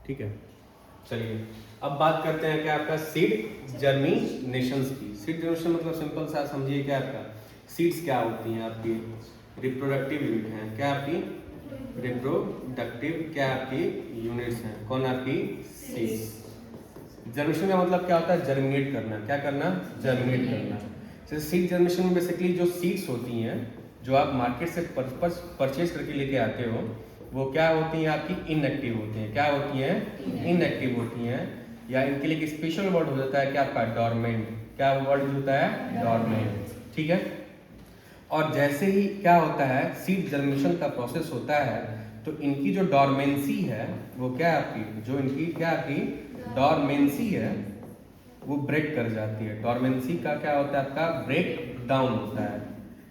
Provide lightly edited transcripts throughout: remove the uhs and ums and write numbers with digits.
ठीक है, चलिए अब बात करते हैं क्या आपका सीड जर्मिनेशंस की। सीड जर्मिनेशन मतलब सिंपल सा समझिए क्या आपका सीड्स क्या होती हैं, आपकी रिप्रोडक्टिव यूनिट हैं। क्या आपकी रिप्रोडक्टिव क्या आपकी यूनिट्स हैं, कौन आपकी सीड्स। जर्मिनेशन का मतलब क्या होता है, जर्मिनेट करना। क्या करना, जर्मिनेट करना। जैसे सीड जर्मिनेशन में बेसिकली जो सीड्स होती हैं जो आप मार्केट से परचेज करके लेके आते हो वो क्या होती हैं, आपकी इनएक्टिव होती हैं। क्या होती हैं, इनएक्टिव होती हैं, या इनके लिए एक स्पेशल वर्ड हो जाता है क्या आपका डॉर्मेंट। क्या वर्ड होता है, डॉर्मेंट। ठीक है, और जैसे ही क्या होता है सीड जर्मिनेशन का प्रोसेस होता है तो इनकी जो डॉर्मेंसी है वो क्या है आपकी, जो इनकी क्या आपकी डॉर्मेंसी है वो ब्रेक कर जाती है। डॉर्मेंसी का क्या होता है आपका, ब्रेक डाउन होता है।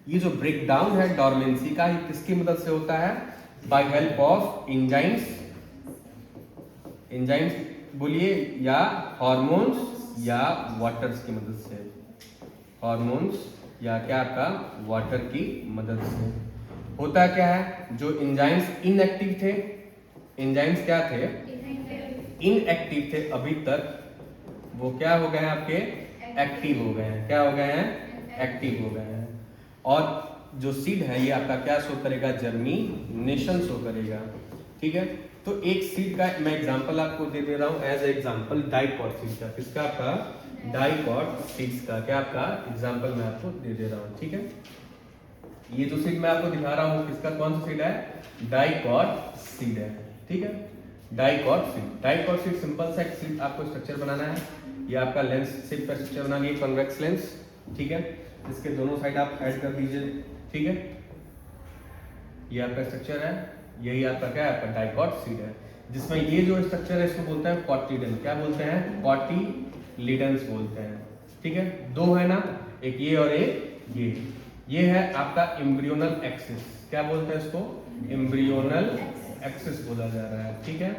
ये जो ब्रेक डाउन है डॉर्मेंसी का, ये किसकी मदद से होता है, by help of enzymes. Enzymes बोलिए, या हार्मोन्स या वाटर्स की मदद से। हार्मोन्स या क्या आपका वाटर की मदद से होता क्या है। जो एंजाइम्स इनएक्टिव थे, एंजाइम्स क्या थे, इनएक्टिव थे अभी तक, वो क्या हो गए हैं आपके, एक्टिव हो गए हैं। क्या हो गए हैं, एक्टिव हो गए हैं। और जो सीड है ये आपका क्या शो करेगा, जर्मिनेशन शो करेगा। ठीक है, तो एक सीड का मैं एग्जांपल आपको दे दे रहा हूं एज एग्जांपल डाइकॉट सीड का। किसका, आपका डाइकॉट सीड्स का। क्या आपका एग्जांपल मैं आपको दे दे रहा हूं। ठीक है, ये जो सीड मैं आपको दिखा रहा हूं किसका, कौन सा सीड है, डाइकॉट सीड है। ठीक है, dicot seed. Dicot seed simple सा एक सीड आपको स्ट्रक्चर बनाना है। ये आपका लेंस शेप का स्ट्रक्चर बना लिए, कॉन्वेक्स लेंस। ठीक है, इसके दोनों साइड आप ऐड कर दीजिए। ठीक है, ये आपका स्ट्रक्चर है, यही आपका क्या है, आपका डाइकॉट सीड है। जिसमें ये जो स्ट्रक्चर है इसको बोलते हैं कॉटिलिडन। क्या बोलते हैं, कॉटिलिडन्स बोलते हैं। ठीक है, दो है ना, एक ये और एक ये है आपका एम्ब्रियोनल एक्सिस। क्या बोलते हैं इसको, एम्ब्रियोनल एक्सिस बोला जा रहा है। ठीक है,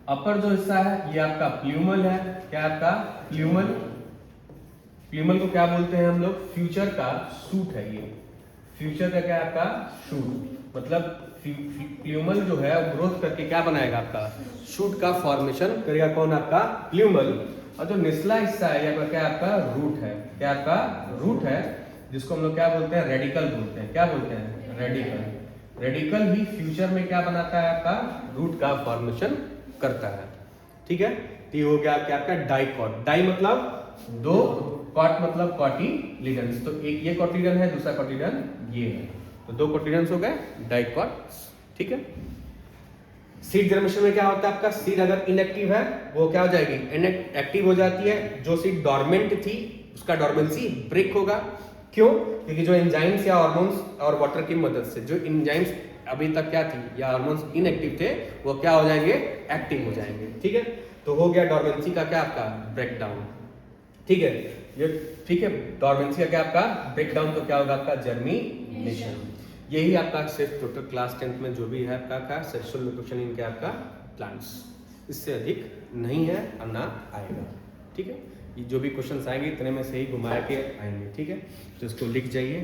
अपर जो हिस्सा है ये आपका प्ल्यूमल है। क्या आपका प्ल्यूमल, प्ल्यूमल को क्या बोलते हैं हम लोग, फ्यूचर का सूट है। ये फ्यूचर का क्या है आपका शूट, मतलब प्ल्यूमल जो है ग्रोथ करके क्या बनाएगा, आपका शूट का फॉर्मेशन करेगा। कौन, आपका प्ल्यूमल। और जो निचला हिस्सा है ये क्या आपका रूट है। क्या आपका रूट है, जिसको हम लोग क्या बोलते हैं, रेडिकल बोलते हैं। क्या बोलते हैं, रेडिकल। रेडिकल ही फ्यूचर में क्या बनाता है, आपका रूट का फॉर्मेशन करता है। ठीक है, तो ये हो गया आपका डाइकॉट। डाई मतलब दो, कॉट मतलब कॉटिलिडन्स। तो एक ये कॉटिलिडन है, दूसरा कॉटिलिडन ये है, तो दो कॉटिलिडन्स हो गए, डाइकॉट्स। ठीक है, सीड जर्मिनेशन में क्या होता है आपका, सीड अगर इनएक्टिव है वो क्या हो जाएगी, एक्टिव हो जाती है। जो सीड डॉर्मेंट थी उसका डॉर्मेंसी ब्रेक होगा। क्यों, क्योंकि जो एंजाइम्स या हार्मोन्स और वाटर की मदद से, जो एंजाइम्स अभी तक क्या थी या हार्मोन्स इनएक्टिव थे वो क्या हो जाएंगे, एक्टिव हो जाएंगे। ठीक है, तो हो गया डॉर्मेंसी का क्या आपका ब्रेकडाउन। ठीक है, ये ठीक है, डॉर्मेंसी का क्या आपका ब्रेकडाउन, तो क्या होगा आपका जर्मिनेशन। यही आपका सिर्फ टोटल क्लास 10th में जो भी है आपका सेक्सुअल रिप्रोडक्शन इन आपका प्लांट्स, इससे अधिक नहीं है और ना आएगा। ठीक है, ये जो भी क्वेश्चंस आएंगे इतने में से ही घुमा के आएंगे। ठीक है, तो इसको लिख जाइए।